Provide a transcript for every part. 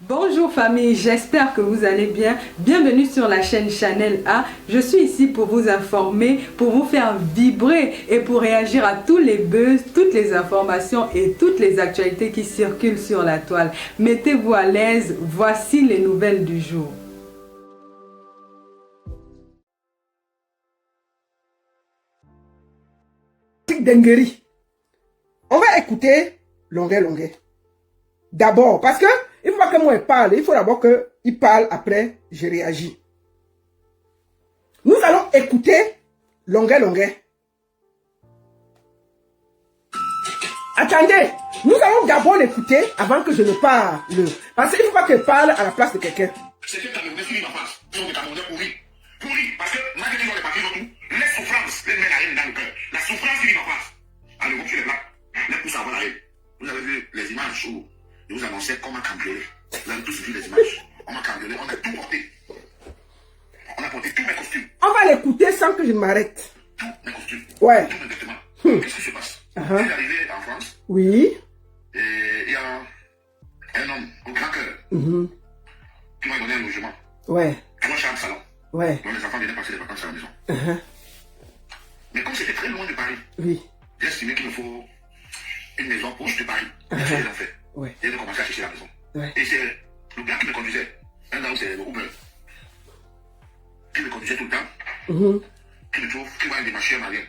Bonjour famille, j'espère que vous allez bien. Bienvenue sur la chaîne Chanel A. Je suis ici pour vous informer, pour vous faire vibrer et pour réagir à tous les buzz, toutes les informations et toutes les actualités qui circulent sur la toile. Mettez-vous à l'aise, voici les nouvelles du jour. Denguerie. On va écouter Longuet. D'abord, parce que il faut pas que moi parle, il faut d'abord qu'il parle, après je réagis. Nous allons écouter Longuet. Attendez, nous allons d'abord l'écouter avant que je ne parle. Parce qu'il ne faut pas que je parle à la place de quelqu'un. C'est que Camerounais finit ma face. Ils sont des Camerounais pourris. Pourris, parce que malgré qu'ils ont les papiers dans tout, les souffrances les met la haine dans le cœur. La souffrance finit ma face. Allez, vous tuez les blancs, les poussent à avoir la haine. Vous avez vu les images où je vous annonçais comment cambrioler. Vous avez tous vu les images. On m'a cambriolé, on a tout porté. On a porté tous mes costumes. On va l'écouter sans que je m'arrête. Tous mes costumes. Ouais. Tous mes vêtements. Qu'est-ce qui se passe? Je suis arrivé en France. Oui. Et il y a un homme au grand cœur qui m'a donné un logement. Ouais. 3 chambres salon. Ouais. Donc les enfants venaient passer les vacances à la maison. Mais comme c'était très loin de Paris, Oui. j'ai estimé qu'il me faut une maison proche de Paris. Je l'ai fait. Ouais. Et j'ai commencé à chercher la maison. Ouais. Et c'est le gars qui me conduisait. Un gars où c'est le Uber. Qui me conduisait tout le temps. Qui me trouve, qui va un démarcher malien.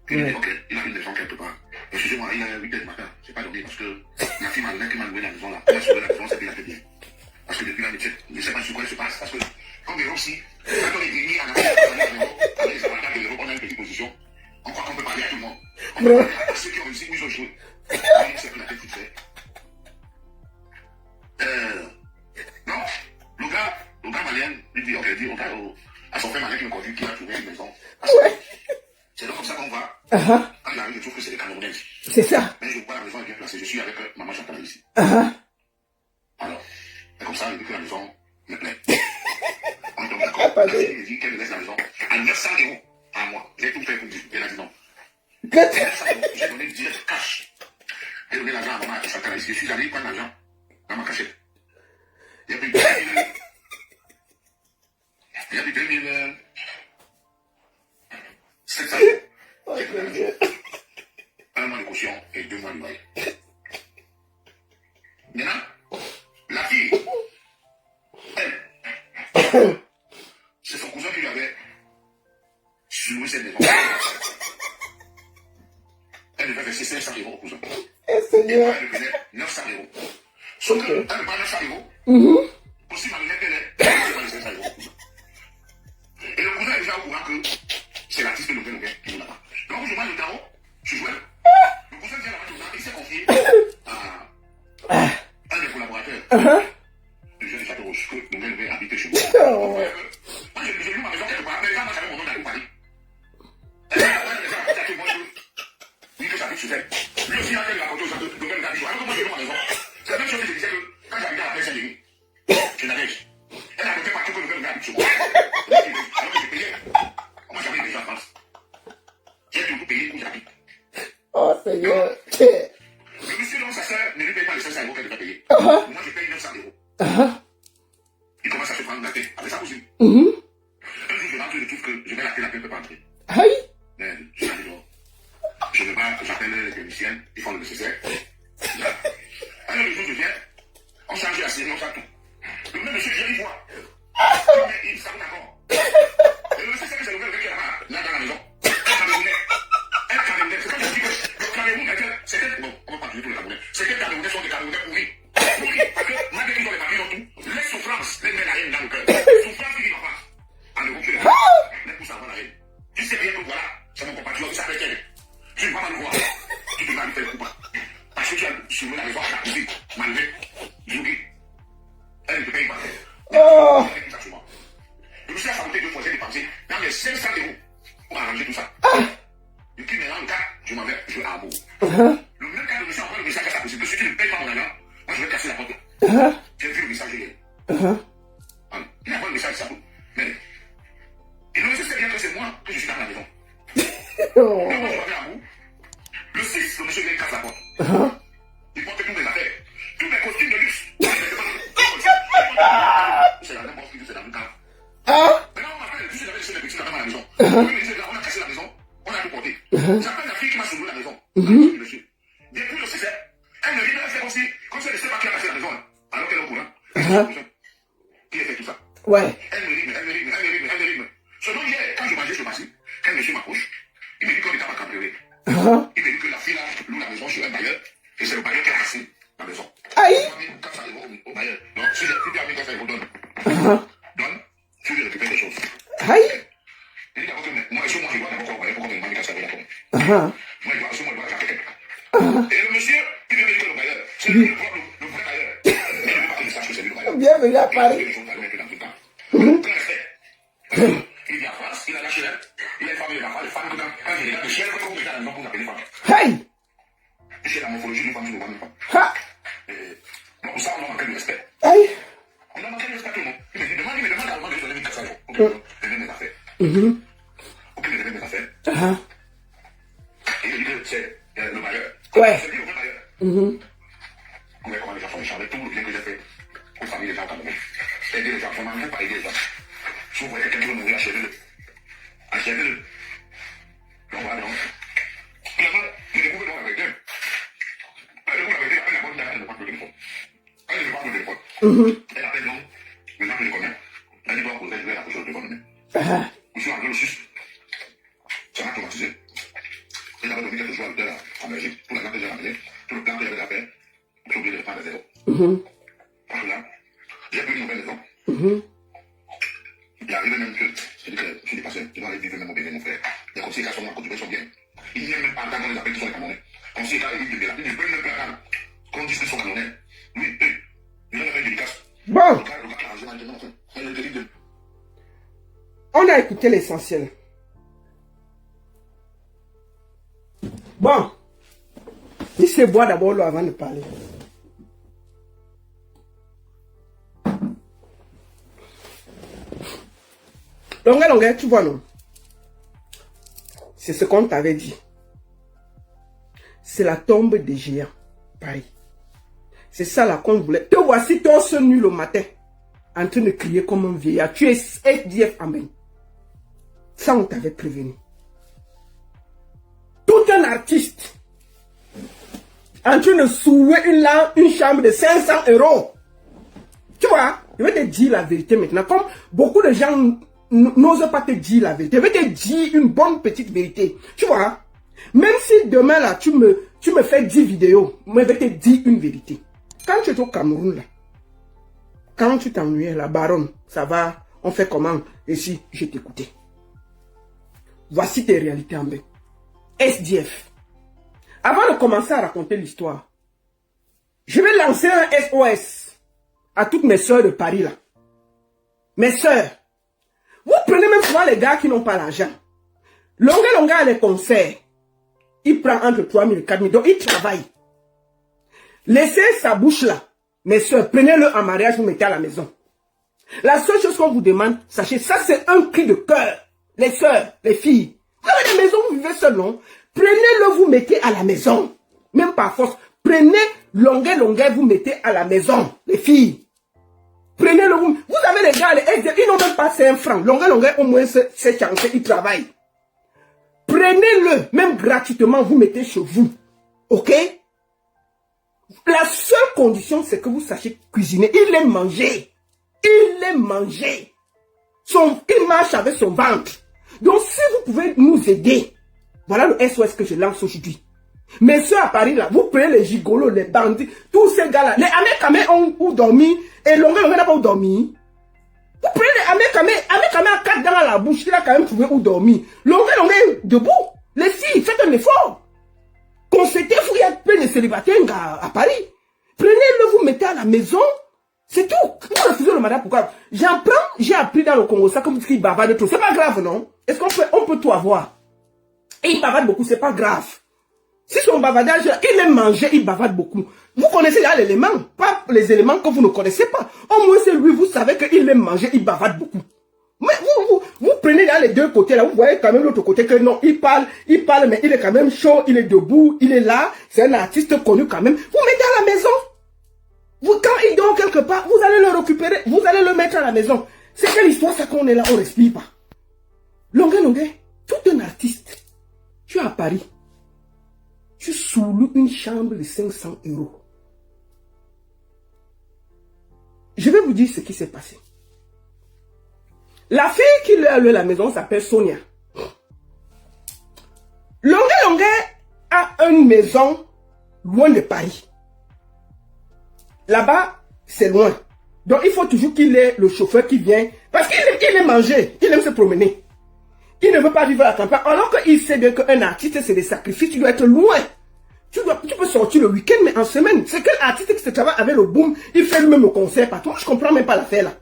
Qui me dit, ok, il a une maison quelque part. Excusez-moi, il est 8h du matin. Je n'ai pas dormi parce que la fille malien qui m'a loué la maison là. Elle a sauvé la maison, c'était la bien. Parce que depuis là, je ne sais pas sur quoi il se passe. Parce que, comme les aussi, quand on est digné en Afrique, avec les avantages de l'Europe, on a une petite position. On croit qu'on peut parler à tout le monde. On peut parler à ceux qui ont réussi où ils ont joué. C'est que la tête toute faite. Non, le gars malien, il dit, ok, dit à son frère malien qui me conduit, qui a trouvé une maison. C'est donc comme ça qu'on va. Quand il arrive, je trouve que c'est des Camerounais. C'est ça. Mais je vois la maison est bien placée. Je suis avec maman Chantal ici. Alors, c'est comme ça, il dit que la maison me plaît. On est donc d'accord. La fille me dit qu'elle me laisse la maison à 900 € à moi. J'ai tout fait pour dire. Elle a dit non. 900 €, j'ai donné direct cash. J'ai donné l'argent à maman Chantal ici. Je suis allé prendre l'argent dans ma cachette. Il y a plus de 2700 €. J'ai donné un mois de caution et 2 mois de loyer. Maintenant, la fille, elle, c'est son cousin qui lui avait loué cette maison. Elle devait verser 500 € au cousin. Eh Et Seigneur. elle lui donnait 900 €. Sauf qu'elle ne parle 900 €. Aussi malhonnête qu'elle est, elle ne pas les 500 € au cousin. Et le cousin est déjà au courant que c'est l'artiste Longuet qui joue là-bas. Donc, je joue le tarot, je jouais. Le cousin vient là-bas, il s'est confié à un des collaborateurs du jeune Château Rouge, que Longuet habité chez moi. Moi, j'ai vu ma maison quelque part, mais les gens n'ont jamais mon nom dans Paris. Et là, les gens ont dit, moi, je dis que j'habite chez elle. Lui aussi, il a fait la photo, Longuet habite chez moi. Alors que moi, j'ai vu ma maison. C'est la même chose que je disais que quand j'habitais à la Place Saint-Denis, je n'avais. Elle a noté partout que Longuet habite chez moi. Alors que j'ai payé. Moi, j'avais déjà en France. J'ai toujours payé où j'habite. Oh Seigneur. Le monsieur dont sa sœur ne lui paye pas les 500 € qu'elle devait payer. Moi, je paye 900 €. Il commence à se prendre la tête avec sa cousine. Un jour, je rentre, je trouve que je vais la télé, elle ne peut pas entrer. Aïe. Mais je suis dehors. Je me bats, j'appelle les techniciens, ils font le nécessaire. Là. Alors, le jour, je viens, on change la série, on change tout. Le même monsieur vient, il voit. Mais il s'avoue d'accord. Et le monsieur sait que c'est le même qui est là dans la maison. Un Camerounais, c'est comme je dis que le Cameroun, c'était, bon, on ne va pas dire tous les Camerounais, c'est que les Camerounais sont des Camerounais pourris. Pourris, parce que malgré qu'ils ont les papiers dans tout, les souffrances les mettent la haine dans le cœur. Les souffrances qui vivent en face. En Europe, tu les poussent à avoir la haine. Tu sais bien que voilà, c'est mon compatriote, il s'appelle Kenneth. Tu ne vas pas le voir. Tu devrais habiter le coup. Parce que tu as soulevé la maison à la cousine, malgré, Zougi. Elle ne te paye pas. Le monsieur a saboté 2 fois, j'ai dépensé dans les 500 € pour arranger tout ça. Et puis maintenant, le cas, je m'en vais jouer à Abo. Le même cas, le monsieur envoie le message à sa cousine que si tu ne payes pas mon argent, moi je vais casser la porte. J'ai vu le message hier. Il envoie le message à sa cousine. Mais, et le monsieur sait bien que c'est moi que je suis dans la maison. Donc, moi je vais à Abo. Le 6, le monsieur vient casser la porte. Il porte toutes mes affaires, tous mes costumes de luxe. J'appelle la fille qui m'a sauvé la maison. Monsieur. Depuis le 6, elle me dit, c'est comme si elle ne sait pas qui a cassé la maison, alors qu'elle est au courant. Qui a fait tout ça? Ouais. Elle me dit. Seulement hier, quand je mangeais ce matin, quand monsieur m'approche, il me dit qu'on était à cambrioler. Il me dit que la fille là loue la maison sur un bailleur, et c'est le bailleur qui a cassé la maison. Aïe! Quand ça arrive au bailleur, donc si tu as mis quand ça arrive, donne. Donne, tu lui récupères des choses. Aïe! Il dit d'abord que moi, je vois d'abord qu'on va pourquoi on m'a mis quand ça arrive là. Moi, je vois la quelqu'un. Et le monsieur, il vient me dire que le bailleur, c'est le vrai bailleur. Il ne veut pas qu'il sache que c'est lui le bailleur. Bienvenue à Paris. Il vient en France, il a lâché là. Il a une famille de enfants, les femmes que quand il regarde le chien, comme on regarde le nom pour appeler les femmes. Hey! C'est la morphologie d'une femme, d'une femme. Ha! Donc ça, on a manqué de respect. Aïe! On a manqué de respect à tout le monde. Il me demande à moi de lui donner 1400 euros pour qu'il me donne mes affaires. Pour qu'il me donne mes affaires. Et il dit que c'est le bailleur. Ouais. C'est lui le vrai bailleur. On voit comment les gens font les gens, avec tout le bien que j'ai fait aux familles des gens comme moi. Aider les gens, on n'a même pas aidé les gens. Si vous voyez quelqu'un qui veut mourir, achevez-le. Achevez-le. Donc voilà, donc. Finalement, il découvre donc avec elle. Elle découvre avec elle, elle n'a pas de pas le téléphone. Elle ne veut pas le téléphone. Elle appelle donc, les gens que je connais. Elle dit, bon, vous allez la coucher au téléphone. Je suis arrivé le 6. Ça m'a traumatisé. Il avait donné quelques jours à l'hôtel en Belgique, pour la grande que j'ai ramenée, tout le plan que j'avais à faire, j'ai oublié de le prendre à zéro. Parce que là, j'ai pris une nouvelle maison. Il est arrivé même que, j'ai dit que je suis dépassé, je dois aller vivre même au Bénin, mon frère. Les conseillers qui sont contribués sont bien. Il n'y a même pas quand on les appelle qui sont les Camerounais. Conseillers qui arrivent de là, ils ne peuvent même pas attendre qu'on dise qu'ils sont Camerounais. Lui, il a fait une dédicace. Bon. On a écouté l'essentiel. Bon. Il se boit d'abord l'eau avant de parler. Longue, tu vois, non? C'est ce qu'on t'avait dit. C'est la tombe des géants. Pareil. C'est ça là qu'on voulait. Te voici torse nu le matin, en train de crier comme un vieillard. Tu es SDF, amen. Ça, on t'avait prévenu. Tout un artiste en train de soulever une chambre de 500 €. Tu vois, je vais te dire la vérité maintenant. Comme beaucoup de gens n'osent pas te dire la vérité, je vais te dire une bonne petite vérité. Tu vois, même si demain là, tu me fais 10 vidéos, moi je vais te dire une vérité. Quand tu es au Cameroun là, quand tu t'ennuyais, la baronne, ça va, on fait comment? Et si je t'écoutais. Voici tes réalités en bas. SDF. Avant de commencer à raconter l'histoire, je vais lancer un SOS à toutes mes soeurs de Paris là. Mes soeurs, vous prenez même souvent les gars qui n'ont pas l'argent. Longue à les concerts, il prend entre 3 000 et 4 000, donc il travaille. Laissez sa bouche là. Mes soeurs, prenez-le en mariage, vous mettez à la maison. La seule chose qu'on vous demande, sachez, ça c'est un cri de cœur. Les soeurs, les filles, vous avez des maisons, vous vivez seul, non? Prenez-le, vous mettez à la maison. Même par force. Prenez longue, vous mettez à la maison. Les filles. Prenez-le, vous avez les gars, les SDF, ils n'ont même pas 5 francs. Longue, au moins, c'est chanceux, ils travaillent. Prenez-le, même gratuitement, vous mettez chez vous. Ok? La seule condition, c'est que vous sachiez cuisiner. Il est mangé. Il est mangé. Il marche avec son ventre. Donc, si vous pouvez nous aider, voilà le SOS que je lance aujourd'hui. Mes soeurs à Paris, là, vous prenez les gigolos, les bandits, tous ces gars-là. Les Américains ont dormi et Longue n'a pas où dormir. Vous prenez les Américains à 4 dents à la bouche, il a quand même trouvé où dormir. Longue est debout. Les filles, faites un effort. Constatez-vous, il y a plein de célibataires à Paris. Prenez-le, vous mettez à la maison. C'est tout. Vous refusez le mandat, pourquoi? J'ai appris dans le Congo ça, comme vous dites qu'il bavarde trop. C'est pas grave, non? Est-ce qu'on peut tout avoir? Et il bavarde beaucoup, c'est pas grave. Si son bavardage, il aime manger, il bavarde beaucoup. Vous connaissez là l'élément, pas les éléments que vous ne connaissez pas. Au moins c'est lui, vous savez qu'il aime manger, il bavarde beaucoup. Mais vous prenez là les deux côtés, là, vous voyez quand même l'autre côté que non, il parle, mais il est quand même chaud, il est debout, il est là, c'est un artiste connu quand même. Vous mettez à la maison. Quand il dort quelque part, vous allez le récupérer, vous allez le mettre à la maison. C'est quelle histoire ça qu'on est là, on respire pas. Longue, tout un artiste. Tu es à Paris. Tu sous-loues une chambre de 500 €. Je vais vous dire ce qui s'est passé. La fille qui lui a loué la maison s'appelle Sonia. Longuet a une maison loin de Paris. Là-bas, c'est loin. Donc, il faut toujours qu'il ait le chauffeur qui vient. Parce qu'il aime manger, il aime se promener. Il ne veut pas vivre à la campagne. Alors qu'il sait bien qu'un artiste, c'est des sacrifices. Tu dois être loin. Tu peux sortir le week-end, mais en semaine. C'est quel artiste qui se travaille avec le boom, il fait lui-même le concert partout. Moi, je ne comprends même pas l'affaire là.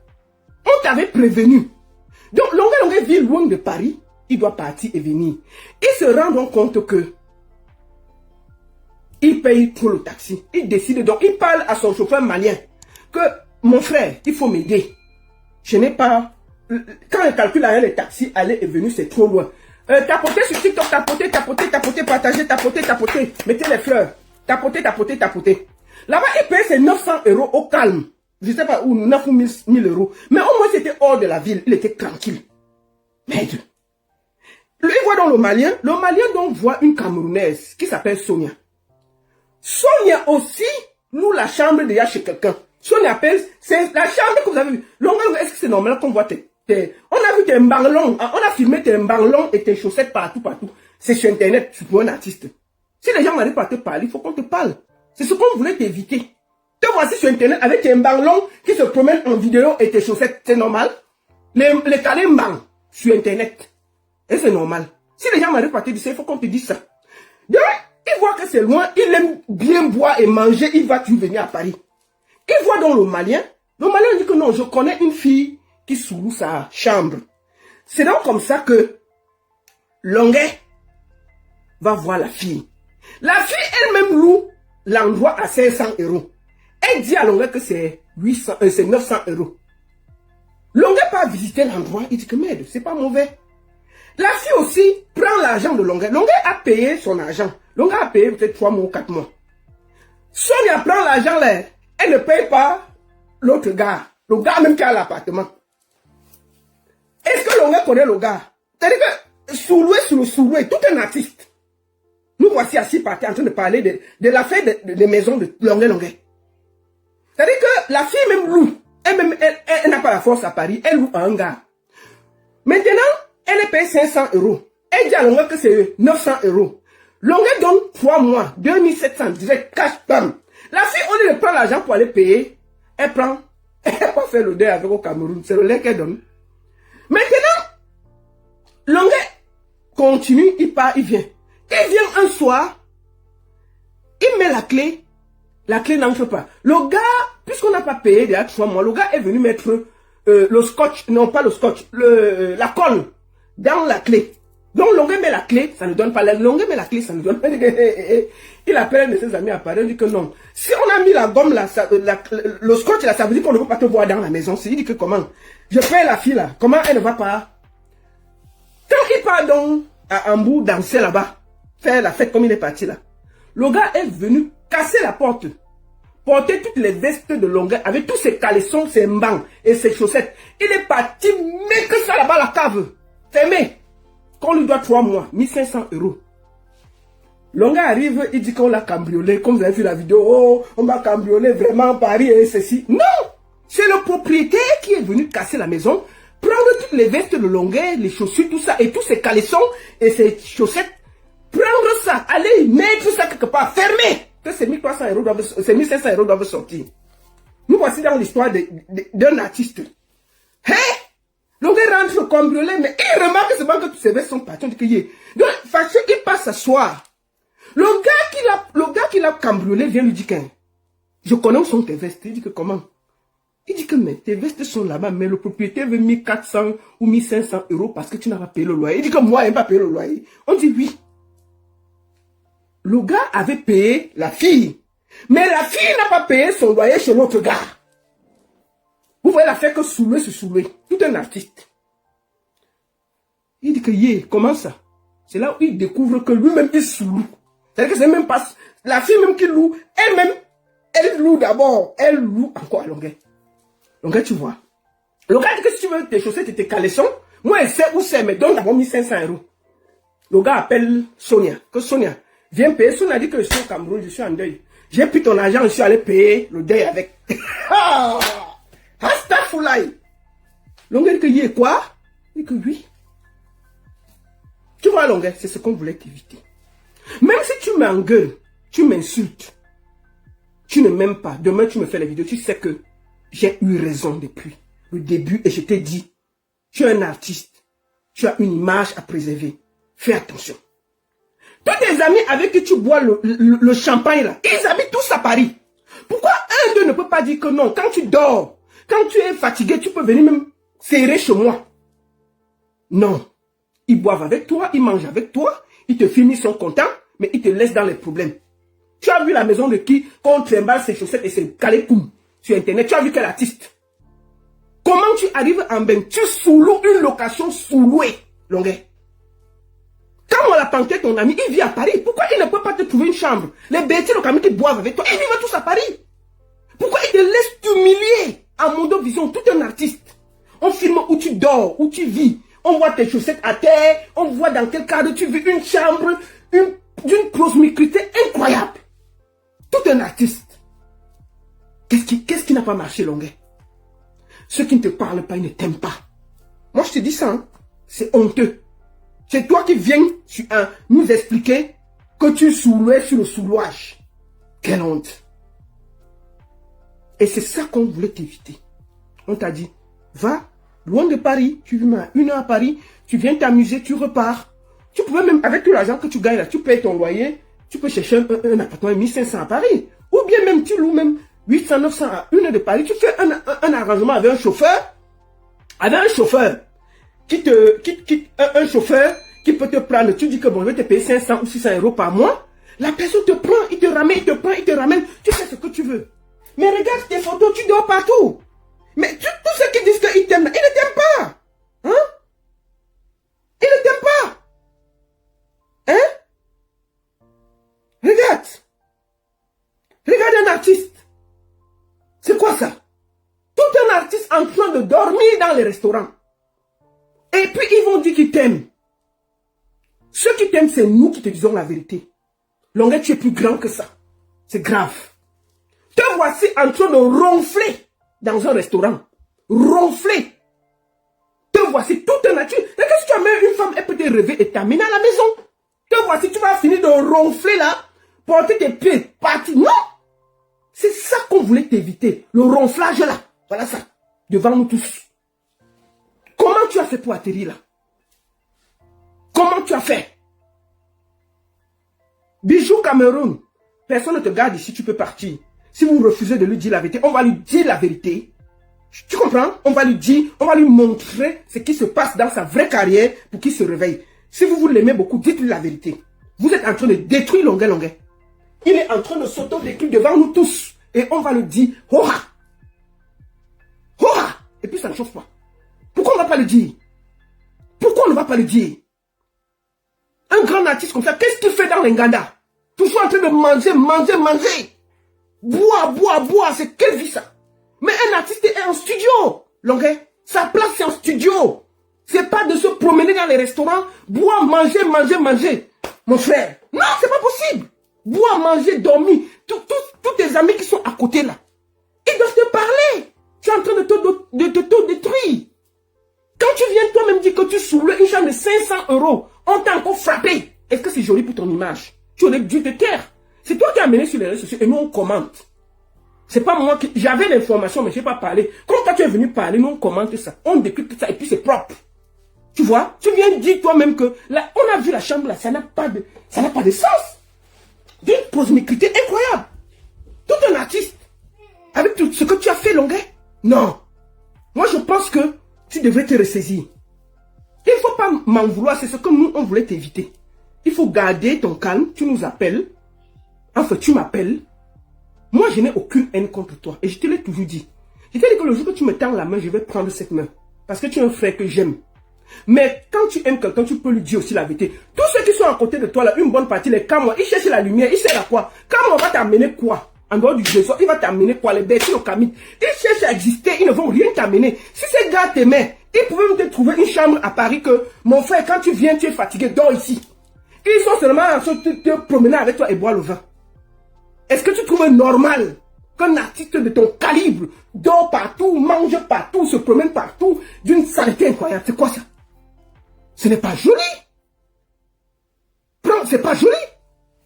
On t'avait prévenu. Donc, Longuet vit loin de Paris. Il doit partir et venir. Il se rend donc compte que il paye trop le taxi. Il décide donc, il parle à son chauffeur malien que mon frère, il faut m'aider. Je n'ai pas... Quand il calcule avec les taxis, aller et venir, c'est trop loin. Tapotez sur TikTok, tapotez, partagez, tapotez. Mettez les fleurs. Tapotez. Là-bas, il paye ses 900 € au calme. Je ne sais pas où, 9 ou 1000 €. Mais au moins, c'était hors de la ville. Il était tranquille. Merde. Lui, il voit dans le Malien donc voit une Camerounaise qui s'appelle Sonia. Sonia aussi loue la chambre déjà chez quelqu'un. Sonia appelle, c'est la chambre que vous avez vue. Est-ce que c'est normal qu'on voit on a vu tes mbanglons, on a filmé tes mbanglons et tes chaussettes partout. C'est sur Internet, pour un artiste. Si les gens n'arrivent pas à te parler, il faut qu'on te parle. C'est ce qu'on voulait t'éviter. Te voici sur Internet avec tes mbanglons qui se promènent en vidéo et tes chaussettes, c'est normal. Les calés mbang sur Internet. Et c'est normal. Si les gens n'arrivent pas à te dire ça, il faut qu'on te dise ça. Donc, il voit que c'est loin, il aime bien boire et manger, il va toujours venir à Paris. Il voit donc le Malien dit que non, je connais une fille qui sous-loue sa chambre. C'est donc comme ça que Longuet va voir la fille. La fille elle-même loue l'endroit à 500 €. Elle dit à Longuet que c'est 900 €. Longuet part visiter l'endroit, il dit que merde, c'est pas mauvais. La fille aussi prend l'argent de Longuet. Longuet a payé son argent. Longuet a payé peut-être 3 mois ou 4 mois. Sonia prend l'argent là. Elle ne paye pas l'autre gars. Le gars même qui a l'appartement. Est-ce que Longuet connaît le gars? C'est-à-dire que sous-loué sur le sous-loué, tout un artiste. Nous voici assis par terre en train de parler de l'affaire des maisons de Longuet. C'est-à-dire que la fille même loue. Elle n'a pas la force à Paris. Elle loue à un gars. Maintenant, elle est payée 500 €. Elle dit à Longuet que c'est 900 €. Longuet donne 3 mois, 2700 direct, cash, bam. La fille, au lieu de prendre l'argent pour aller payer, elle va faire le deuil avec au Cameroun. C'est le lait qu'elle donne. Maintenant, Longuet continue, il part, il vient. Il vient un soir, il met la clé n'entre pas. Le gars, puisqu'on n'a pas payé déjà 3 mois, le gars est venu mettre le scotch, non pas le scotch, la colle dans la clé. Donc Longuet met la clé, ça ne donne pas. Longuet met la clé, ça ne donne pas. Il appelle un de ses amis à Paris, il dit que non. Si on a mis la gomme là, le scotch là, ça veut dire qu'on ne peut pas te voir dans la maison. Il dit que comment? Je fais la fille là, comment elle ne va pas? Quand il part donc à Hambourg danser là-bas, faire la fête comme il est parti là, le gars est venu casser la porte, porter toutes les vestes de Longuet avec tous ses caleçons, ses mbangs et ses chaussettes. Il est parti, mais que ça là-bas la cave, fermé. Qu'on lui doit 3 mois, 1500 €. Longuet arrive, il dit qu'on l'a cambriolé. Comme vous avez vu la vidéo, oh, on va cambrioler vraiment Paris et ceci. Non! C'est le propriétaire qui est venu casser la maison, prendre toutes les vestes de Longuet, les chaussures, tout ça, et tous ses caleçons et ses chaussettes. Prendre ça, aller mettre ça quelque part, fermer. Que ces 1500 € doivent sortir. Nous voici dans l'histoire d'un artiste. Hein? Longuet rentre cambriolé, mais il remarque seulement que toutes ses vestes sont parties. Donc, fâché, il passe s'asseoir. Le gars qui l'a cambriolé vient lui dire que je connais où sont tes vestes. Il dit que comment? Il dit que mais tes vestes sont là-bas, mais le propriétaire veut 1400 ou 1500 € parce que tu n'as pas payé le loyer. Il dit que moi, il n'a pas payé le loyer. On dit oui. Le gars avait payé la fille, mais la fille n'a pas payé son loyer chez l'autre gars. Vous voyez l'affaire que Soulé se Soulé, tout un artiste. Il dit que comment ça? C'est là où il découvre que lui-même il soule. C'est-à-dire que c'est même pas la fille même qui loue, elle-même, elle loue d'abord, elle loue encore à Longuet. Longuet, tu vois. Longuet dit que si tu veux tes chaussettes et tes caleçons, moi elle sait où c'est, mais donne d'abord 1500 €. Le gars appelle Sonia. Que Sonia, viens payer. Sonia dit que je suis au Cameroun, je suis en deuil. J'ai pris ton argent, je suis allé payer le deuil avec. Astaghfirullah. Longueur dit que y est quoi? Il dit que oui. Tu vois, Longueur, c'est ce qu'on voulait t'éviter. Même si tu m'engueules, tu m'insultes, tu ne m'aimes pas, demain tu me fais la vidéo, tu sais que j'ai eu raison depuis le début et je t'ai dit, tu es un artiste, tu as une image à préserver. Fais attention. Tous tes amis avec qui tu bois le champagne là, ils habitent tous à Paris. Pourquoi un d'eux ne peut pas dire que non, quand tu dors, quand tu es fatigué, tu peux venir même serrer chez moi? Non. Ils boivent avec toi, ils mangent avec toi, ils te filment, ils sont contents, mais ils te laissent dans les problèmes. Tu as vu la maison de qui, quand on trimballe ses chaussettes et ses calés-poum sur Internet, tu as vu quel artiste? Comment tu arrives en bain? Tu sous-loues une location sous-louée, Longueur. Quand on l'a planté ton ami, il vit à Paris. Pourquoi il ne peut pas te trouver une chambre? Les bêtises, les qui boivent avec toi, ils vivent tous à Paris. Pourquoi il te laisse t'humilier à Mondovision, tout un artiste? On filme où tu dors, où tu vis. On voit tes chaussettes à terre, on voit dans quel cadre tu vis, une chambre, d'une promiscuité incroyable. Tout un artiste. Qu'est-ce qui n'a pas marché, Longueur? Ceux qui ne te parlent pas, ils ne t'aiment pas. Moi, je te dis ça, hein? C'est honteux. C'est toi qui viens nous expliquer que tu sous-louais sur le sous-louage. Quelle honte. Et c'est ça qu'on voulait t'éviter. On t'a dit, va loin de Paris, tu vis à 1 heure à Paris, tu viens t'amuser, tu repars. Tu pouvais même, avec tout l'argent que tu gagnes là, tu payes ton loyer, tu peux chercher un appartement à 1500 à Paris. Ou bien même tu loues même 800, 900 à 1 heure de Paris, tu fais un arrangement avec un chauffeur, un chauffeur qui peut te prendre, tu dis que bon, je vais te payer 500 ou 600 euros par mois, la personne te prend, il te ramène, il te prend, il te ramène, tu fais ce que tu veux. Mais regarde tes photos, tu dors partout. Mais tous ceux qui disent qu'ils t'aiment, ils ne t'aiment pas. Hein? Ils ne t'aiment pas. Hein? Regarde. Regarde un artiste. C'est quoi ça? Tout un artiste en train de dormir dans les restaurants. Et puis ils vont dire qu'ils t'aiment. Ceux qui t'aiment, c'est nous qui te disons la vérité. Longueur, tu es plus grand que ça. C'est grave. Te voici en train de ronfler dans un restaurant. Ronfler. Te voici tout un nature. Et qu'est-ce que tu amènes une femme, elle peut te rêver et t'amener à la maison. Te voici, tu vas finir de ronfler là, porter tes pieds, partir. Non. C'est ça qu'on voulait t'éviter. Le ronflage là. Voilà ça. Devant nous tous. Comment tu as fait pour atterrir là? Comment tu as fait? Bijou Cameroun. Personne ne te garde ici, tu peux partir. Si vous refusez de lui dire la vérité, on va lui dire la vérité. Tu comprends? On va lui dire, on va lui montrer ce qui se passe dans sa vraie carrière pour qu'il se réveille. Si vous l'aimez beaucoup, dites-lui la vérité. Vous êtes en train de détruire Longueur. Il est en train de s'auto-détruire devant nous tous. Et on va le dire, Hora! Hora! Et puis ça ne chauffe pas. Pourquoi on ne va pas le dire? Pourquoi on ne va pas le dire? Un grand artiste comme ça, qu'est-ce qu'il fait dans l'Inganda? Toujours en train de manger. Boire, c'est quelle vie ça? Mais un artiste est en studio, Longueur. Sa place c'est en studio. C'est pas de se promener dans les restaurants, boire, manger. Mon frère, non, c'est pas possible. Boire, manger, dormir. Tous tes amis qui sont à côté là, ils doivent te parler. Tu es en train de te détruire. Quand tu viens toi-même dire que tu soulèves une chambre de 500 euros, on t'a encore frappé. Est-ce que c'est joli pour ton image? Tu aurais dû te taire. C'est toi qui as amené sur les réseaux sociaux et nous on commente. C'est pas moi qui... J'avais l'information mais je n'ai pas parlé. Comme quand tu es venu parler, nous on commente ça. On décrypte ça et puis c'est propre. Tu vois? Tu viens dire toi-même que... Là, on a vu la chambre là, ça n'a pas de sens. D'une promiscuité incroyable. Tout un artiste. Avec tout ce que tu as fait, Longueur. Non. Moi je pense que tu devrais te ressaisir. Il ne faut pas m'en vouloir, c'est ce que nous on voulait t'éviter. Il faut garder ton calme, tu nous appelles. Enfin, tu m'appelles. Moi, je n'ai aucune haine contre toi. Et je te l'ai toujours dit. Je t'ai dit que le jour que tu me tends la main, je vais prendre cette main. Parce que tu es un frère que j'aime. Mais quand tu aimes quelqu'un, tu peux lui dire aussi la vérité. Tous ceux qui sont à côté de toi, là, une bonne partie, les camois, ils cherchent la lumière, ils cherchent à quoi? Camois va t'amener quoi? En dehors du désordre, il va t'amener quoi? Les bêtes, le camit. Ils cherchent à exister, ils ne vont rien t'amener. Si ces gars t'aimaient, ils pouvaient me te trouver une chambre à Paris que, mon frère, quand tu viens, tu es fatigué, dors ici. Ils sont seulement en train de te promener avec toi et boire le vin. Est-ce que tu trouves normal qu'un artiste de ton calibre dort partout, mange partout, se promène partout, d'une saleté incroyable? C'est quoi ça? Ce n'est pas joli. C'est pas joli.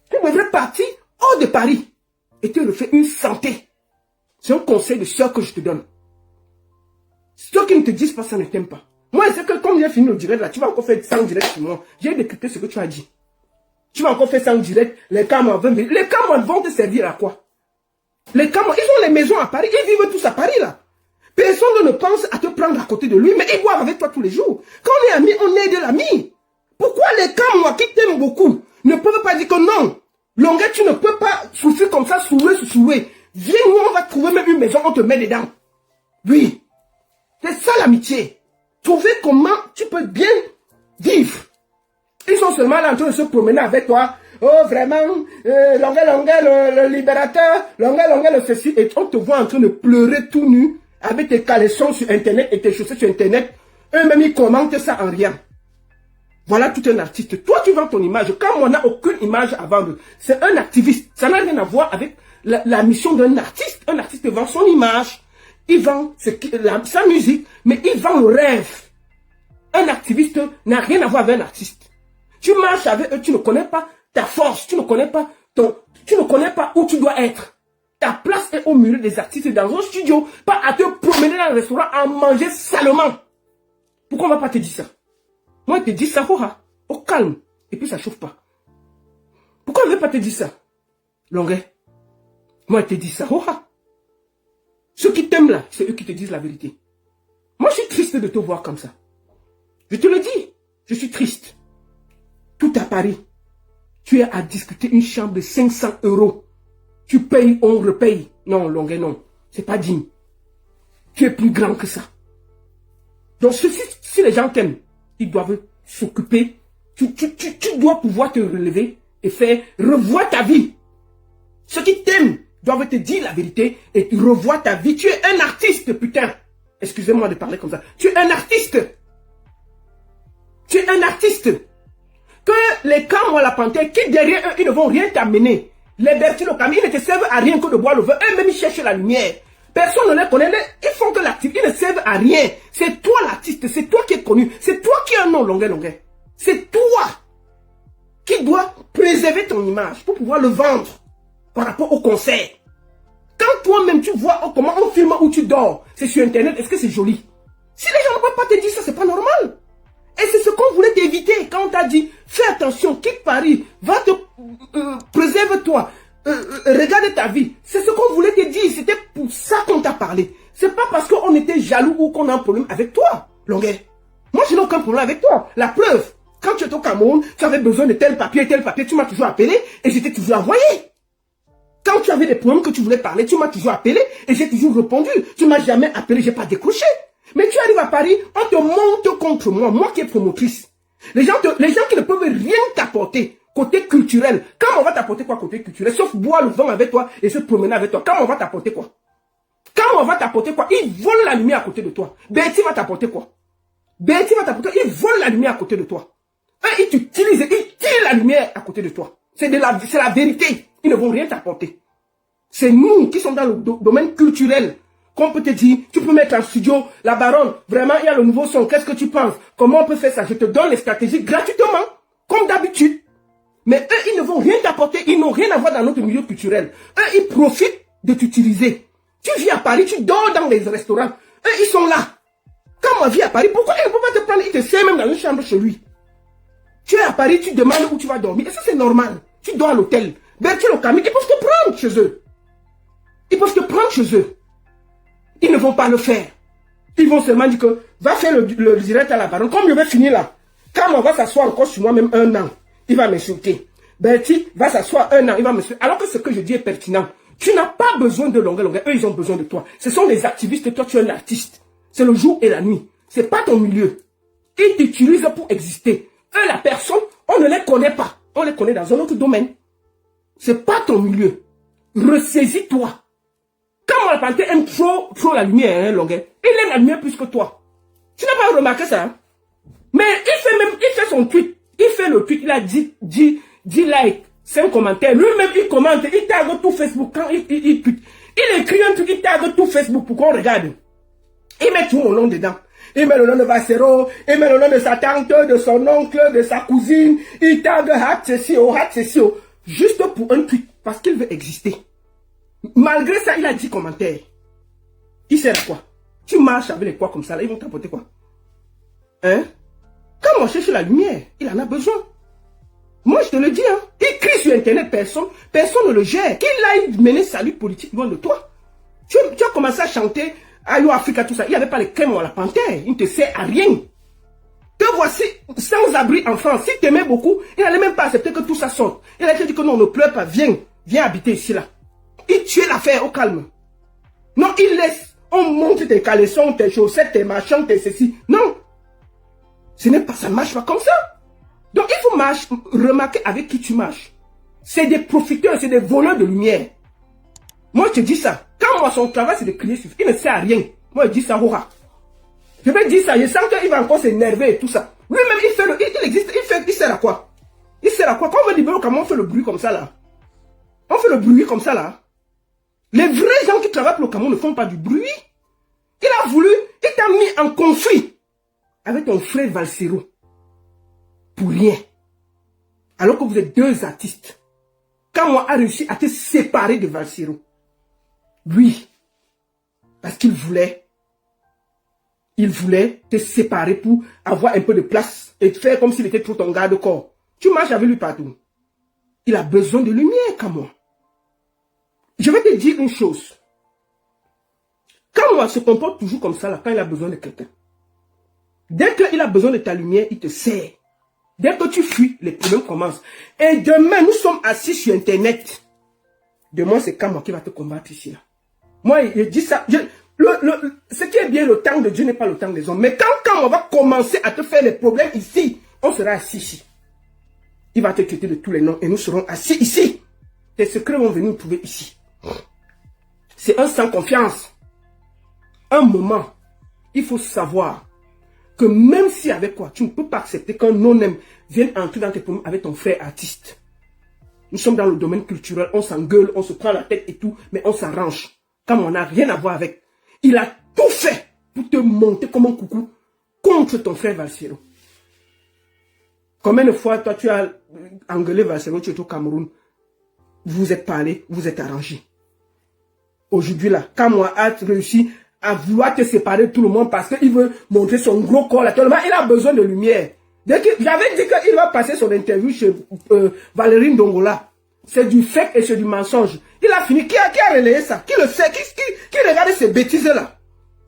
Tu devrais partir hors de Paris et te refaire une santé. C'est un conseil de soeur que je te donne. Ceux qui ne te disent pas ça ne t'aiment pas. Moi, c'est que comme j'ai fini le direct là, tu vas encore faire 100 directs sur moi. J'ai décrypté ce que tu as dit. Tu vas encore faire 100 directs, les camarades vont venir. Les camarades vont te servir à quoi? Les camarades, ils ont les maisons à Paris, ils vivent tous à Paris là. Personne ne pense à te prendre à côté de lui, mais ils boivent avec toi tous les jours. Quand on est amis, on aide l'ami. Pourquoi les camarades qui t'aiment beaucoup ne peuvent pas dire que non, Longuet, tu ne peux pas souffrir comme ça, souler. Viens, nous, on va trouver même une maison, on te met dedans. Oui. C'est ça l'amitié. Trouver comment tu peux bien vivre. Ils sont seulement là en train de se promener avec toi. Oh, vraiment, Longuet, le libérateur, Longuet, le ceci. Et on te voit en train de pleurer tout nu avec tes caleçons sur Internet et tes chaussettes sur Internet. Eux-mêmes, ils commentent ça en rien. Voilà tout un artiste. Toi, tu vends ton image. Quand on n'a aucune image à vendre, c'est un activiste. Ça n'a rien à voir avec la mission d'un artiste. Un artiste vend son image. Il vend sa musique, mais il vend le rêve. Un activiste n'a rien à voir avec un artiste. Tu marches avec eux, tu ne connais pas ta force, tu ne connais pas où tu dois être. Ta place est au milieu des artistes dans un studio, pas à te promener dans un restaurant à manger salement. Pourquoi on ne va pas te dire ça? Moi, je te dis ça, au calme, et puis ça ne chauffe pas. Pourquoi on ne veut pas te dire ça? Longuet, moi, je te dis ça, Ceux qui t'aiment là, c'est eux qui te disent la vérité. Moi, je suis triste de te voir comme ça. Je te le dis, je suis triste. Tout à Paris, tu es à discuter une chambre de 500 €. Tu payes, on repaye. Non, Longuet, non. C'est pas digne. Tu es plus grand que ça. Donc, si les gens t'aiment, ils doivent s'occuper. Tu dois pouvoir te relever et faire revoir ta vie. Ceux qui t'aiment doivent te dire la vérité et revoir ta vie. Tu es un artiste, putain. Excusez-moi de parler comme ça. Tu es un artiste. Tu es un artiste. Que les camps à la panthère, qui derrière eux, ils ne vont rien t'amener. Les Bertie Locami, ils ne te servent à rien que de boire le vin. Eux-mêmes, ils cherchent la lumière. Personne ne les connaît. Ils font que l'activité. Ils ne servent à rien. C'est toi l'artiste. C'est toi qui es connu. C'est toi qui as un nom, Longuet. C'est toi qui dois préserver ton image pour pouvoir le vendre par rapport au concert. Quand toi-même, tu vois comment on filme où tu dors, c'est sur Internet, est-ce que c'est joli? Si les gens ne peuvent pas te dire ça, c'est pas normal. Et c'est ce qu'on voulait t'éviter quand on t'a dit, fais attention, quitte Paris, va te préserve-toi, regarde ta vie. C'est ce qu'on voulait te dire, c'était pour ça qu'on t'a parlé. C'est pas parce qu'on était jaloux ou qu'on a un problème avec toi, Longuet. Moi, je n'ai aucun problème avec toi. La preuve, quand tu étais au Cameroun, tu avais besoin de tel papier, tu m'as toujours appelé et j'étais toujours envoyé. Quand tu avais des problèmes que tu voulais parler, tu m'as toujours appelé et j'ai toujours répondu. Tu m'as jamais appelé, j'ai pas décroché. Mais tu arrives à Paris, on te monte contre moi, moi qui est promotrice. Les gens qui ne peuvent rien t'apporter, côté culturel. Quand on va t'apporter quoi côté culturel? Sauf boire le vin avec toi et se promener avec toi. Quand on va t'apporter quoi? Quand on va t'apporter quoi? Ils volent la lumière à côté de toi. Betty va t'apporter quoi? Betty va t'apporter, ils volent la lumière à côté de toi. Eux, ils t'utilisent, ils tirent la lumière à côté de toi. C'est la vérité. Ils ne vont rien t'apporter. C'est nous qui sommes dans le domaine culturel. Qu'on peut te dire, tu peux mettre en studio, la baronne, vraiment, il y a le nouveau son, qu'est-ce que tu penses? Comment on peut faire ça? Je te donne les stratégies gratuitement, comme d'habitude. Mais eux, ils ne vont rien t'apporter, ils n'ont rien à voir dans notre milieu culturel. Eux, ils profitent de t'utiliser. Tu vis à Paris, tu dors dans les restaurants. Eux, ils sont là. Quand on vit à Paris, pourquoi ils ne peuvent pas te prendre? Ils te servent même dans une chambre chez lui. Tu es à Paris, tu demandes où tu vas dormir. Et ça, c'est normal. Tu dors à l'hôtel. Bertie Locami, ils peuvent te prendre chez eux. Ils peuvent te prendre chez eux. Ils ne vont pas le faire. Ils vont seulement dire que va faire le direct à la baronne. Comme je vais finir là, quand on va s'asseoir encore sur moi, même 1 an, il va m'insulter. Bertie va s'asseoir 1 an, il va m'insulter. Alors que ce que je dis est pertinent. Tu n'as pas besoin de Longuet. Eux, ils ont besoin de toi. Ce sont des activistes et toi, tu es un artiste. C'est le jour et la nuit. C'est pas ton milieu. Ils t'utilisent pour exister. Eux, la personne, on ne les connaît pas. On les connaît dans un autre domaine. C'est pas ton milieu. Ressaisis-toi. Quand mon panthère aime trop la lumière, hein, Longuet, il aime la lumière plus que toi. Tu n'as pas remarqué ça, hein? Mais il fait son tweet. Il fait le tweet, il a 10 likes, 5 commentaires. Lui-même, il commente, il tag tout Facebook quand il tweet. Il écrit un truc, il tag tout Facebook pour qu'on regarde. Il met tout mon nom dedans. Il met le nom de Valsero, il met le nom de sa tante, de son oncle, de sa cousine. Il tag Hatsesio. Juste pour un tweet, parce qu'il veut exister. Malgré ça, il a 10 commentaires. Il sert à quoi? Tu marches avec les quoi comme ça, là, ils vont t'apporter quoi? Hein? Quand on cherche la lumière, il en a besoin. Moi, je te le dis, hein. Il crie sur Internet, personne ne le gère. Qu'il aille mener sa lutte politique loin de toi. Tu as commencé à chanter Ayo Africa, tout ça. Il n'y avait pas les crèmes à la panthère. Il ne te sert à rien. Te voici sans abri en France. S'il t'aimait beaucoup, il n'allait même pas accepter que tout ça sorte. Il a dit que non, ne pleure pas, viens habiter ici, là. Il tue l'affaire au calme. Non, il laisse. On monte tes caleçons, tes chaussettes, tes machins, tes ceci. Non. Ce n'est pas, ça ne marche pas comme ça. Donc il faut remarquer avec qui tu marches. C'est des profiteurs, c'est des voleurs de lumière. Moi je te dis ça. Quand moi son travail c'est de crier sur, il ne sert à rien. Moi je dis ça, hurrah. Je vais dire ça, je sens qu'il va encore s'énerver et tout ça. Lui-même il existe, il sert à quoi? Il sert à quoi? Quand on veut libérer le Cameroun, on fait le bruit comme ça là. On fait le bruit comme ça là. Les vrais gens qui travaillent pour le Cameroun ne font pas du bruit. Il t'a mis en conflit avec ton frère Valsero. Pour rien. Alors que vous êtes deux artistes. Quand moi a réussi à te séparer de Valsero. Oui. Parce qu'il voulait te séparer pour avoir un peu de place et faire comme s'il était trop ton garde-corps. Tu marches avec lui partout. Il a besoin de lumière comme moi. Je vais te dire une chose. Quand moi se comporte toujours comme ça, là, quand il a besoin de quelqu'un. Dès qu'il a besoin de ta lumière, il te sert. Dès que tu fuis, les problèmes commencent. Et demain, nous sommes assis sur Internet. Demain, c'est Kamwa qui va te combattre ici. Là. Moi, je dis ça. Ce qui est bien, le temps de Dieu n'est pas le temps des hommes. Mais quand on va commencer à te faire les problèmes ici, on sera assis ici. Il va te traiter de tous les noms et nous serons assis ici. Tes secrets vont venir nous trouver ici. C'est un sans confiance. Un moment, il faut savoir que même si avec quoi, tu ne peux pas accepter qu'un non-aime vienne entrer dans tes problèmes avec ton frère artiste. Nous sommes dans le domaine culturel, on s'engueule, on se prend la tête et tout, mais on s'arrange. Comme on n'a rien à voir avec. Il a tout fait pour te monter comme un coucou contre ton frère Valsero. Combien de fois, toi, tu as engueulé Valsero, tu es au Cameroun, vous vous êtes parlé, vous vous êtes arrangé. Aujourd'hui, là, quand moi a réussi à vouloir te séparer de tout le monde parce qu'il veut montrer son gros corps là, tellement il a besoin de lumière. J'avais dit qu'il va passer son interview chez Valérie Ndongola. C'est du fake et c'est du mensonge. Il a fini. Qui a relayé ça? Qui le sait? Qui regardait ces bêtises là?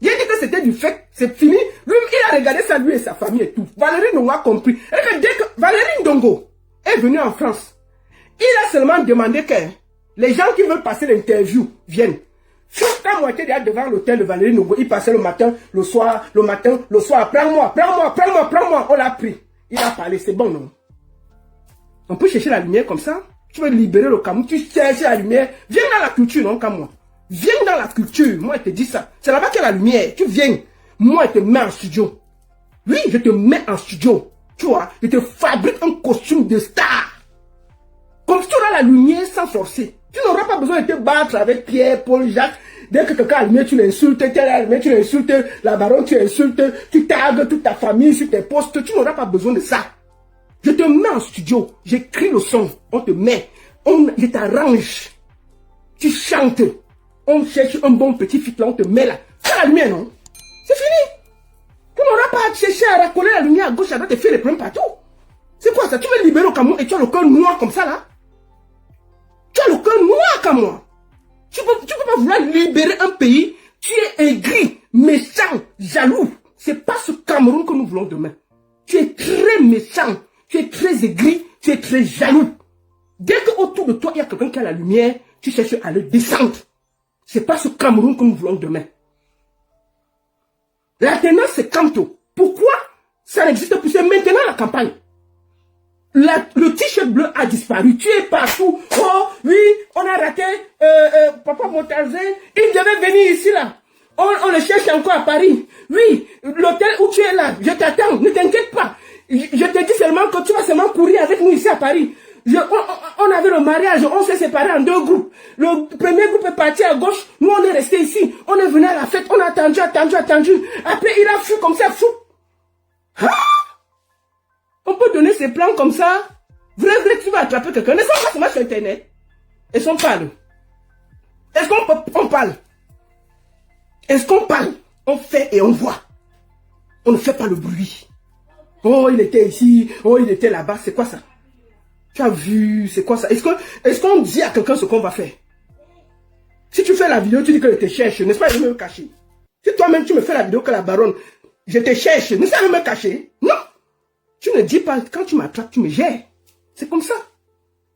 Il a dit que c'était du fake. C'est fini. Lui, il a regardé ça, lui et sa famille et tout. Valérie Ndongo a compris. Et que dès que Valérie Ndongo est venue en France, il a seulement demandé que les gens qui veulent passer l'interview viennent. Quand moi j'étais devant l'hôtel de Valérie Ndongo, il passait le matin, le soir. Prends-moi. On l'a pris. Il a parlé, c'est bon, non? On peut chercher la lumière comme ça. Tu veux libérer le Cameroun, tu cherches la lumière. Viens dans la culture, non, comme moi. Viens dans la culture. Moi, je te dis ça. C'est là-bas qu'il y a la lumière. Tu viens. Moi, je te mets en studio. Oui, je te mets en studio. Tu vois, je te fabrique un costume de star. Comme si tu auras la lumière sans forcer. Tu n'auras pas besoin de te battre avec Pierre, Paul, Jacques. Dès que quelqu'un a allumé, tu l'insultes, tu l'insultes, la baronne, tu insultes, tu tagues toute ta famille sur tes postes. Tu n'auras pas besoin de ça. Je te mets en studio, j'écris le son, on te met, je t'arrange. Tu chantes, on cherche un bon petit fit là, on te met là. C'est la lumière, non? C'est fini. Tu n'auras pas à chercher à racoler la lumière à gauche, à droite et faire les problèmes partout. C'est quoi ça? Tu veux libérer le Cameroun et tu as le cœur noir comme ça là? Tu as le cœur noir comme moi. Tu peux pas vouloir libérer un pays. Tu es aigri, méchant, jaloux. C'est pas ce Cameroun que nous voulons demain. Tu es très méchant, tu es très aigri, tu es très jaloux. Dès qu'autour de toi, il y a quelqu'un qui a la lumière, tu cherches à le descendre. C'est pas ce Cameroun que nous voulons demain. La tendance, c'est Kanto. Pourquoi ça n'existe plus? C'est maintenant la campagne. Le t-shirt bleu a disparu. Tu es partout. Oh, oui, on a raté Papa Motarzin. Il devait venir ici, là. On le cherche encore à Paris. Oui, l'hôtel où tu es là, je t'attends. Ne t'inquiète pas. Je te dis seulement que tu vas seulement courir avec nous ici à Paris. On avait le mariage, on s'est séparés en 2 groupes. Le premier groupe est parti à gauche, nous on est resté ici. On est venu à la fête, on a attendu. Après il a fui comme ça, fou. Hein? On peut donner ses plans comme ça. Vrai, tu vas attraper quelqu'un. Est-ce qu'on va sur Internet? Est-ce qu'on parle? Est-ce qu'on parle? Est-ce qu'on parle? On fait et on voit. On ne fait pas le bruit. Oh, il était ici. Oh, il était là-bas. C'est quoi ça? Tu as vu? C'est quoi ça? Est-ce qu'on dit à quelqu'un ce qu'on va faire? Si tu fais la vidéo, tu dis que je te cherche. N'est-ce pas? Je vais me cacher. Si toi-même tu me fais la vidéo que la baronne, je te cherche. N'est-ce pas? Je vais me cacher? Non. Tu ne dis pas, quand tu m'attrapes, tu me gères. C'est comme ça.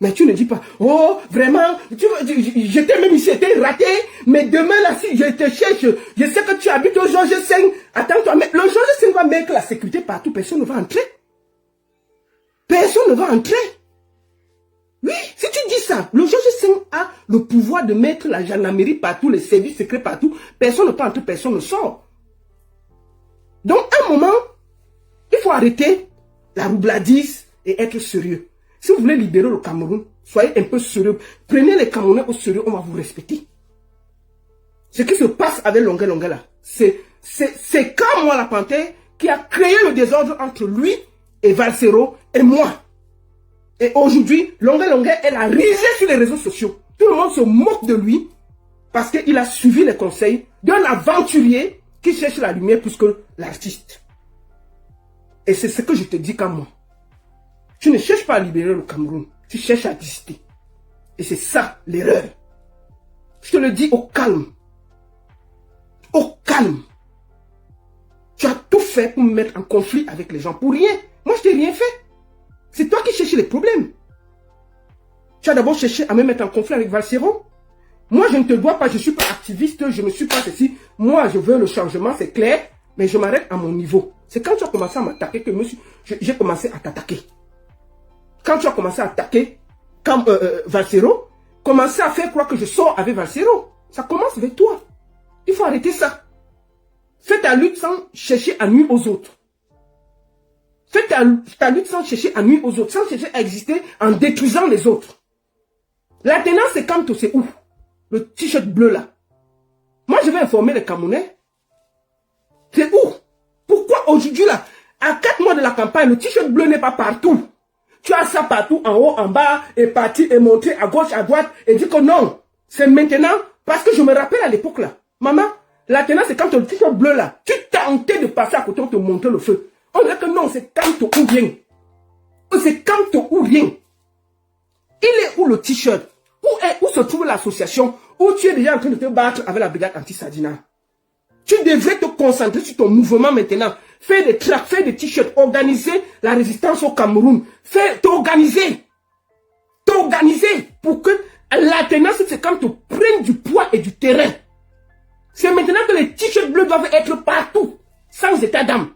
Mais tu ne dis pas, oh, vraiment, j'étais même ici, j'étais raté, mais demain là, si je te cherche, je sais que tu habites au Georges V. Attends-toi, mais le Georges V va mettre la sécurité partout, personne ne va entrer. Personne ne va entrer. Oui, si tu dis ça, le Georges V a le pouvoir de mettre la gendarmerie partout, les services secrets partout, personne ne peut entrer, personne ne sort. Donc, à un moment, il faut arrêter la roubladise et être sérieux. Si vous voulez libérer le Cameroun, soyez un peu sérieux. Prenez les Camerounais au sérieux, on va vous respecter. Ce qui se passe avec Longuet là, c'est Kamwa la Panthère qui a créé le désordre entre lui et Valsero et moi. Et aujourd'hui, Longuet elle a risé sur les réseaux sociaux. Tout le monde se moque de lui parce qu'il a suivi les conseils d'un aventurier qui cherche la lumière plus que l'artiste. Et c'est ce que je te dis comme moi. Tu ne cherches pas à libérer le Cameroun, tu cherches à dissiper. Et c'est ça l'erreur. Je te le dis au calme. Au calme. Tu as tout fait pour me mettre en conflit avec les gens. Pour rien. Moi, je t'ai rien fait. C'est toi qui cherches les problèmes. Tu as d'abord cherché à me mettre en conflit avec Valsero. Moi, je ne te dois pas, je ne suis pas activiste, je ne suis pas ceci. Moi, je veux le changement, c'est clair, mais je m'arrête à mon niveau. C'est quand tu as commencé à m'attaquer que j'ai commencé à t'attaquer. Quand tu as commencé à attaquer Valsero, commencer à faire croire que je sors avec Valsero. Ça commence avec toi. Il faut arrêter ça. Fais ta lutte sans chercher à nuire aux autres. Fais ta lutte sans chercher à nuire aux autres, sans chercher à exister en détruisant les autres. La tenance, c'est quand c'est où? Le t-shirt bleu là. Moi, je vais informer les Camerounais. C'est où? Pourquoi aujourd'hui là, à 4 mois de la campagne, le t-shirt bleu n'est pas partout? Tu as ça partout, en haut, en bas, et parti, et monté à gauche, à droite, et dit que non. C'est maintenant, parce que je me rappelle à l'époque là. Maman, la tenance, c'est quand le t-shirt bleu là, tu tentais de passer à côté, on te montait le feu. On dirait que non, c'est Kanto ou rien. C'est Kanto ou rien. Il est où le t-shirt? Où se trouve l'association où tu es déjà en train de te battre avec la brigade anti-Sadina? Tu devrais te concentrer sur ton mouvement maintenant. Faire des tracts, faire des t-shirts, organiser la résistance au Cameroun. T'organiser. T'organiser pour que la tenance, c'est quand tu prennes du poids et du terrain. C'est maintenant que les t-shirts bleus doivent être partout, sans état d'âme.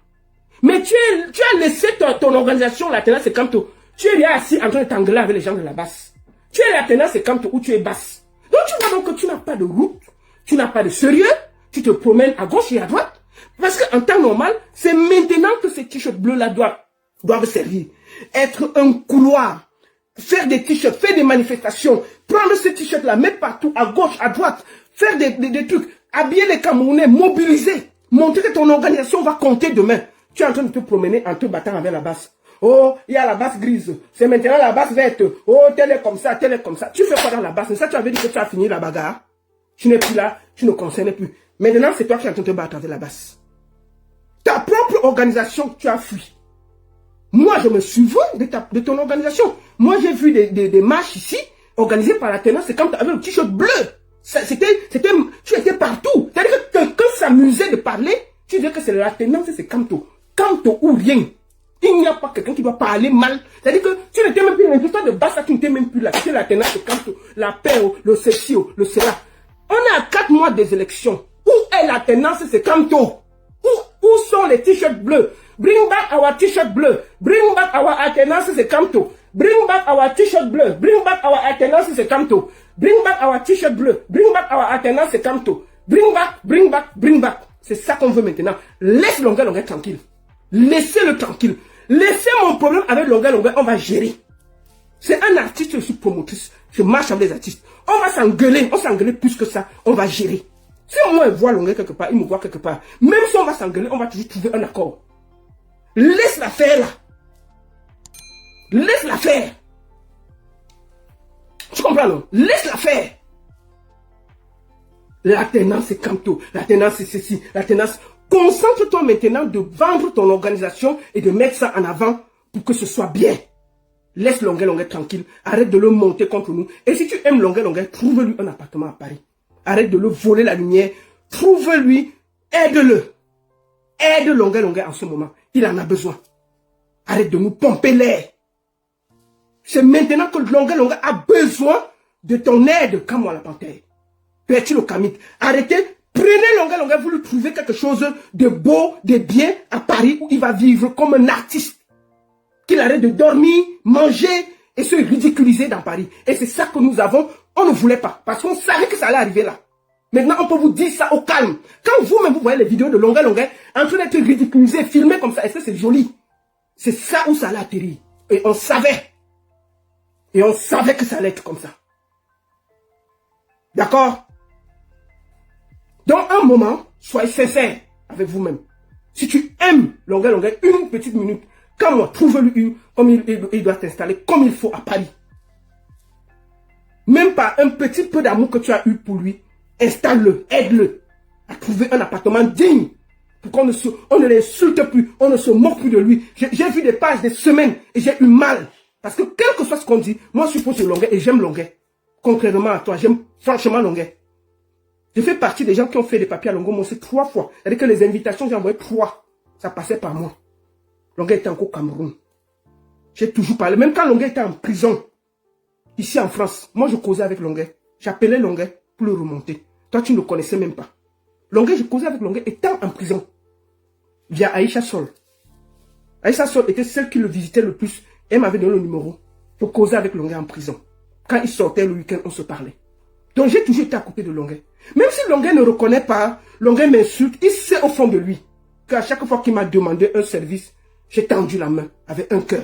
Mais tu as laissé ton organisation, la tenance, c'est quand tu es là assis en train de t'engueuler avec les gens de la basse. Tu es la tenance, c'est quand où tu es basse. Donc tu vois donc que tu n'as pas de route, tu n'as pas de sérieux, tu te promènes à gauche et à droite. Parce qu'en temps normal, c'est maintenant que ces t-shirts bleus-là doivent servir. Être un couloir, faire des t-shirts, faire des manifestations, prendre ces t-shirts-là, mettre partout, à gauche, à droite, faire des trucs, habiller les Camerounais, mobiliser, montrer que ton organisation va compter demain. Tu es en train de te promener en te battant avec la basse. Oh, il y a la basse grise. C'est maintenant la basse verte. Oh, telle est comme ça, telle est comme ça. Tu fais quoi dans la basse? C'est ça, tu avais dit que tu as fini la bagarre. Tu n'es plus là, tu ne concernes plus. Maintenant, c'est toi qui es en train de te battre avec la basse. Ta propre organisation, tu as fui. Moi, je me souviens de ton organisation. Moi, j'ai vu des marches ici, organisées par la tenance, c'est quand tu avais le t-shirt bleu. Tu étais partout. C'est-à-dire que quelqu'un s'amusait de parler, tu disais que c'est la tenance, c'est Kanto. Kanto ou rien. Il n'y a pas quelqu'un qui doit parler mal. C'est-à-dire que tu n'étais même plus dans l'histoire de basse, tu n'étais même plus là. Tu es la tenance, c'est Kanto, la paix, le ceci, le cela. On est à 4 mois des élections. Où est la tenance, c'est Kanto? Où sont les t-shirts bleus? Bring back our t-shirt bleu. Bring back our alternance, c'est Kanto. Bring back our t-shirt bleu. Bring back our alternance, c'est Kanto. Bring back our t-shirt bleu. Bring back our alternance, c'est Kanto. Bring back, bring back, bring back. C'est ça qu'on veut maintenant. Laisse Longuet tranquille. Laissez-le tranquille. Laissez mon problème avec longueur, on va gérer. C'est un artiste, je suis promotrice. Je marche avec les artistes. On va s'engueuler. On s'engueuler plus que ça. On va gérer. Si au moins il voit longueur quelque part, il me voit quelque part. Même si on va s'engueuler, on va toujours trouver un accord. Laisse la faire là. Laisse la faire. Tu comprends non? Laisse la faire. La tenance c'est Camto. La tenance c'est ceci. La tenance. Concentre-toi maintenant de vendre ton organisation et de mettre ça en avant pour que ce soit bien. Laisse Longuet tranquille. Arrête de le monter contre nous. Et si tu aimes Longuet, trouve-lui un appartement à Paris. Arrête de le voler la lumière. Trouve-lui. Aide-le. Aide Longuet en ce moment. Il en a besoin. Arrête de nous pomper l'air. C'est maintenant que Longuet a besoin de ton aide. Comme moi la panthère. Petit le camite. Arrêtez. Prenez Longuet, vous lui trouvez quelque chose de beau, de bien à Paris où il va vivre comme un artiste. Qu'il arrête de dormir, manger et se ridiculiser dans Paris. Et c'est ça que nous avons, on ne voulait pas. Parce qu'on savait que ça allait arriver là. Maintenant, on peut vous dire ça au calme. Quand vous-même, vous voyez les vidéos de Longuet en train d'être ridiculisé, filmé comme ça, est-ce que c'est joli? C'est ça où ça allait atterrir. Et on savait. Et on savait que ça allait être comme ça. D'accord? Dans un moment, soyez sincère avec vous-même. Si tu aimes Longuet, une petite minute, quand moi, trouve-lui une, comme il doit t'installer, comme il faut à Paris. Même pas un petit peu d'amour que tu as eu pour lui, installe-le, aide-le à trouver un appartement digne. Pour qu'on ne l'insulte plus, on ne se moque plus de lui. J'ai vu des pages, des semaines, et j'ai eu mal. Parce que quel que soit ce qu'on dit, moi je suis pour ce Longuet et j'aime Longuet. Contrairement à toi, j'aime franchement Longuet. Je fais partie des gens qui ont fait des papiers à Longuet, moi c'est 3 fois. C'est-à-dire que les invitations, j'ai envoyé 3. Ça passait par moi. Longuet était encore au Cameroun. J'ai toujours parlé. Même quand Longuet était en prison, ici en France, moi je causais avec Longuet. J'appelais Longuet pour le remonter. Toi, tu ne le connaissais même pas. Longuet, je causais avec Longuet étant en prison. Via Aïcha Sol. Aïcha Sol était celle qui le visitait le plus. Elle m'avait donné le numéro pour causer avec Longuet en prison. Quand il sortait le week-end, on se parlait. Donc j'ai toujours été à côté de Longuet. Même si Longuet ne reconnaît pas, Longuet m'insulte, il sait au fond de lui qu'à chaque fois qu'il m'a demandé un service, j'ai tendu la main avec un cœur.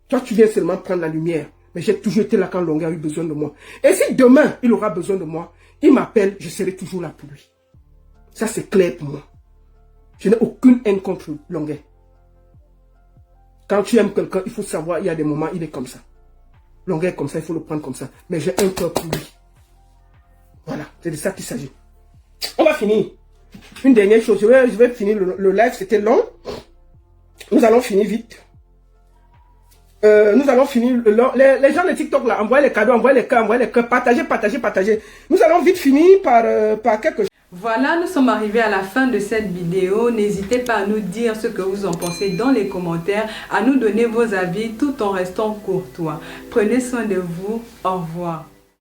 Toi, tu viens seulement prendre la lumière. Mais j'ai toujours été là quand Longuet a eu besoin de moi. Et si demain, il aura besoin de moi, il m'appelle, je serai toujours là pour lui. Ça, c'est clair pour moi. Je n'ai aucune haine contre Longuet. Quand tu aimes quelqu'un, il faut savoir, il y a des moments, il est comme ça. Longuet est comme ça, il faut le prendre comme ça. Mais j'ai un cœur pour lui. Voilà, c'est de ça qu'il s'agit. On va finir. Une dernière chose, je vais finir le live, c'était long. Nous allons finir vite. Nous allons finir. Les gens de TikTok là, envoyez les cadeaux, envoyez les cœurs, partagez. Nous allons vite finir par quelque chose. Voilà, nous sommes arrivés à la fin de cette vidéo. N'hésitez pas à nous dire ce que vous en pensez dans les commentaires, à nous donner vos avis tout en restant courtois. Prenez soin de vous. Au revoir.